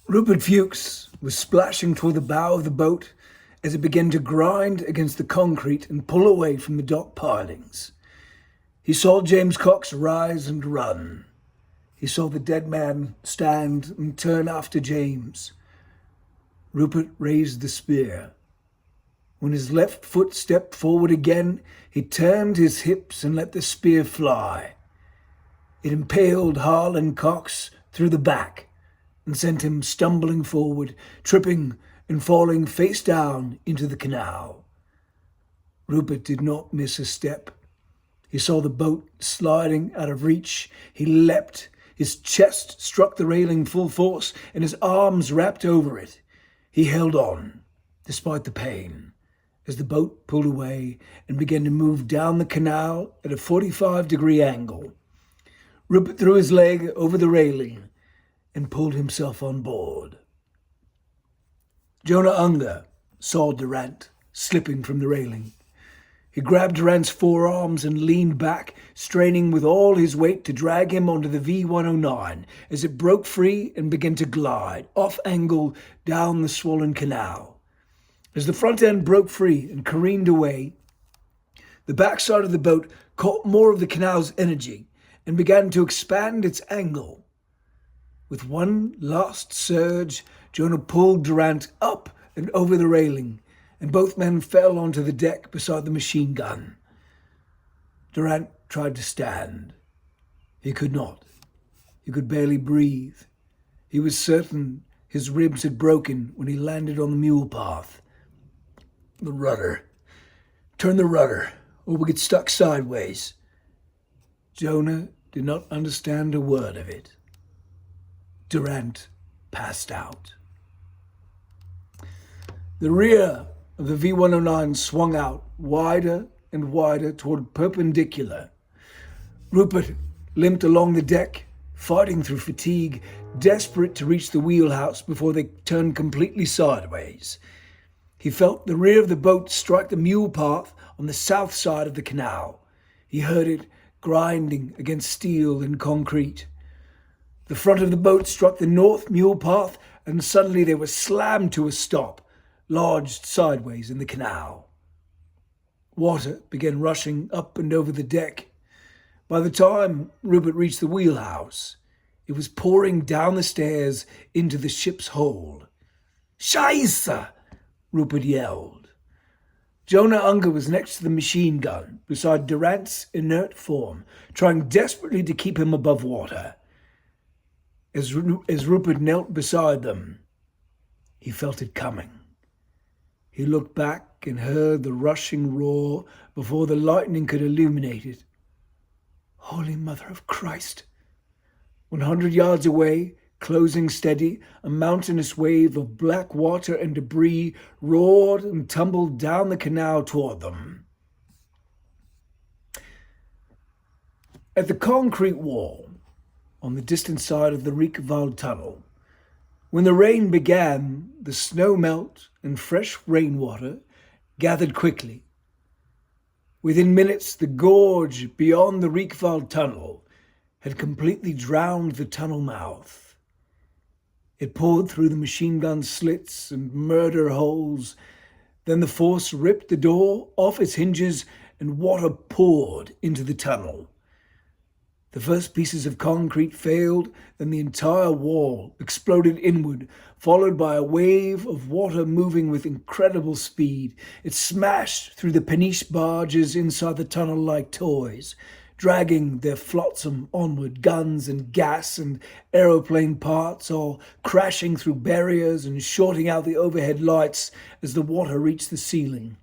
Rupert Fuchs was splashing toward the bow of the boat as it began to grind against the concrete and pull away from the dock pilings. He saw James Cox rise and run. He saw the dead man stand and turn after James. Rupert raised the spear. When his left foot stepped forward again, he turned his hips and let the spear fly. It impaled Harlan Cox through the back and sent him stumbling forward, tripping and falling face down into the canal. Rupert did not miss a step. He saw the boat sliding out of reach. He leapt. His chest struck the railing full force, and his arms wrapped over it. He held on, despite the pain, as the boat pulled away and began to move down the canal at a 45-degree angle. Rupert threw his leg over the railing and pulled himself on board. Jonah Unger saw Durant slipping from the railing. He grabbed Durant's forearms and leaned back, straining with all his weight to drag him onto the V109 as it broke free and began to glide, off-angle, down the swollen canal. As the front end broke free and careened away, the backside of the boat caught more of the canal's energy and began to expand its angle. With one last surge, Jonah pulled Durant up and over the railing, and both men fell onto the deck beside the machine gun. Durant tried to stand. He could not. He could barely breathe. He was certain his ribs had broken when he landed on the mule path. The rudder. Turn the rudder, or we get stuck sideways. Jonah did not understand a word of it. Durant passed out. The rear of the V109 swung out wider and wider toward perpendicular. Rupert limped along the deck, fighting through fatigue, desperate to reach the wheelhouse before they turned completely sideways. He felt the rear of the boat strike the mule path on the south side of the canal. He heard it grinding against steel and concrete. The front of the boat struck the north mule path, and suddenly they were slammed to a stop, lodged sideways in the canal. Water began rushing up and over the deck. By the time Rupert reached the wheelhouse, it was pouring down the stairs into the ship's hold. "Scheiße!" Rupert yelled. Jonah Unger was next to the machine gun, beside Durant's inert form, trying desperately to keep him above water. As Rupert knelt beside them, he felt it coming. He looked back and heard the rushing roar before the lightning could illuminate it. Holy Mother of Christ! 100 yards away, closing steady, a mountainous wave of black water and debris roared and tumbled down the canal toward them. At the concrete wall, on the distant side of the Riekewald Tunnel, when the rain began, the snow melt and fresh rainwater gathered quickly. Within minutes, the gorge beyond the Riekewald Tunnel had completely drowned the tunnel mouth. It poured through the machine gun slits and murder holes. Then the force ripped the door off its hinges and water poured into the tunnel. The first pieces of concrete failed, then the entire wall exploded inward, followed by a wave of water moving with incredible speed. It smashed through the Peniche barges inside the tunnel like toys, dragging their flotsam onward, guns and gas and aeroplane parts all crashing through barriers and shorting out the overhead lights as the water reached the ceiling.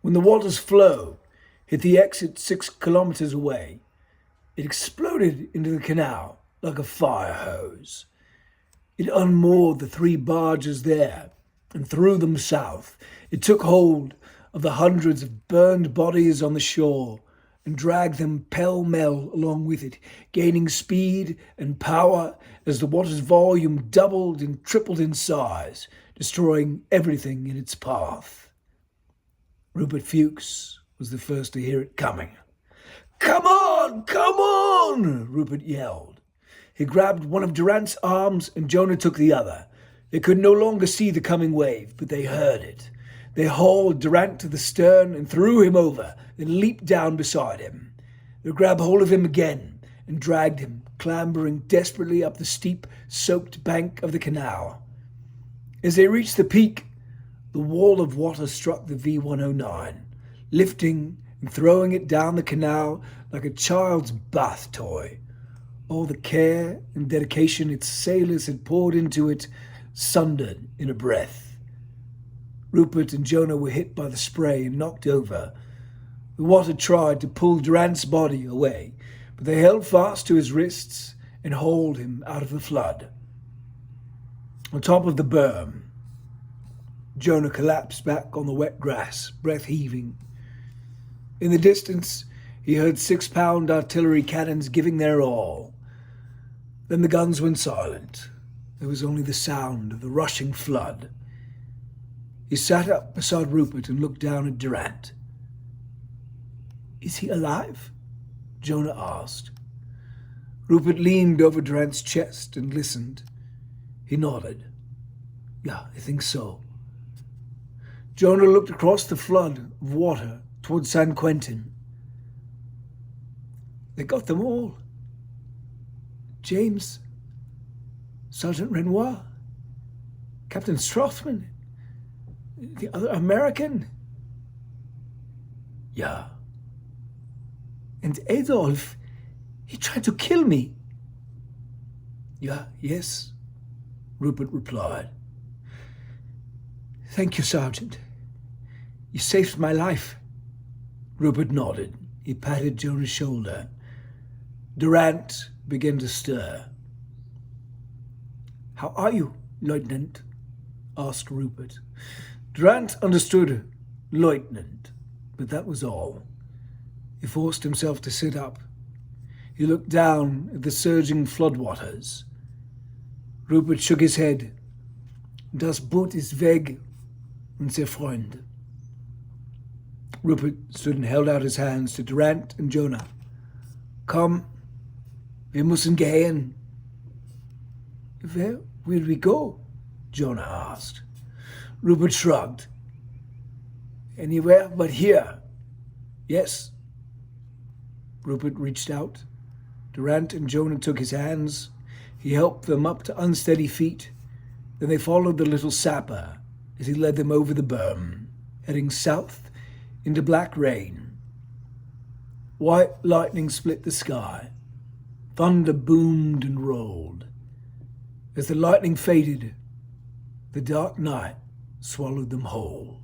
When the water's flow hit the exit 6 kilometers away, it exploded into the canal like a fire hose. It unmoored the 3 barges there and threw them south. It took hold of the hundreds of burned bodies on the shore and dragged them pell-mell along with it, gaining speed and power as the water's volume doubled and tripled in size, destroying everything in its path. Rupert Fuchs was the first to hear it coming. "Come on! Come on!" Rupert yelled. He grabbed one of Durant's arms and Jonah took the other. They could no longer see the coming wave, but they heard it. They hauled Durant to the stern and threw him over, then leaped down beside him. They grabbed hold of him again and dragged him, clambering desperately up the steep, soaked bank of the canal. As they reached the peak, the wall of water struck the V109, lifting and throwing it down the canal like a child's bath toy. All the care and dedication its sailors had poured into it sundered in a breath. Rupert and Jonah were hit by the spray and knocked over. The water tried to pull Durant's body away, but they held fast to his wrists and hauled him out of the flood. On top of the berm, Jonah collapsed back on the wet grass, breath heaving. In the distance, he heard 6-pound artillery cannons giving their all. Then the guns went silent. There was only the sound of the rushing flood. He sat up beside Rupert and looked down at Durant. "Is he alive?" Jonah asked. Rupert leaned over Durant's chest and listened. He nodded. "Yeah, I think so." Jonah looked across the flood of water towards San Quentin. "They got them all. James, Sergeant Renoir, Captain Strothman, the other American." "Yeah." "And Adolf, he tried to kill me." Yes," Rupert replied. "Thank you, Sergeant. You saved my life." Rupert nodded. He patted Jonah's shoulder. Durant began to stir. "How are you, Lieutenant?" asked Rupert. Durant understood Lieutenant, but that was all. He forced himself to sit up. He looked down at the surging floodwaters. Rupert shook his head. "Das Boot ist weg, unser Freund." Rupert stood and held out his hands to Durant and Jonah. "Komm, wir müssen gehen." "Where will we go?" Jonah asked. Rupert shrugged. "Anywhere but here." "Yes." Rupert reached out. Durant and Jonah took his hands. He helped them up to unsteady feet. Then they followed the little sapper as he led them over the berm, heading south into black rain. White lightning split the sky. Thunder boomed and rolled. As the lightning faded, the dark night swallowed them whole.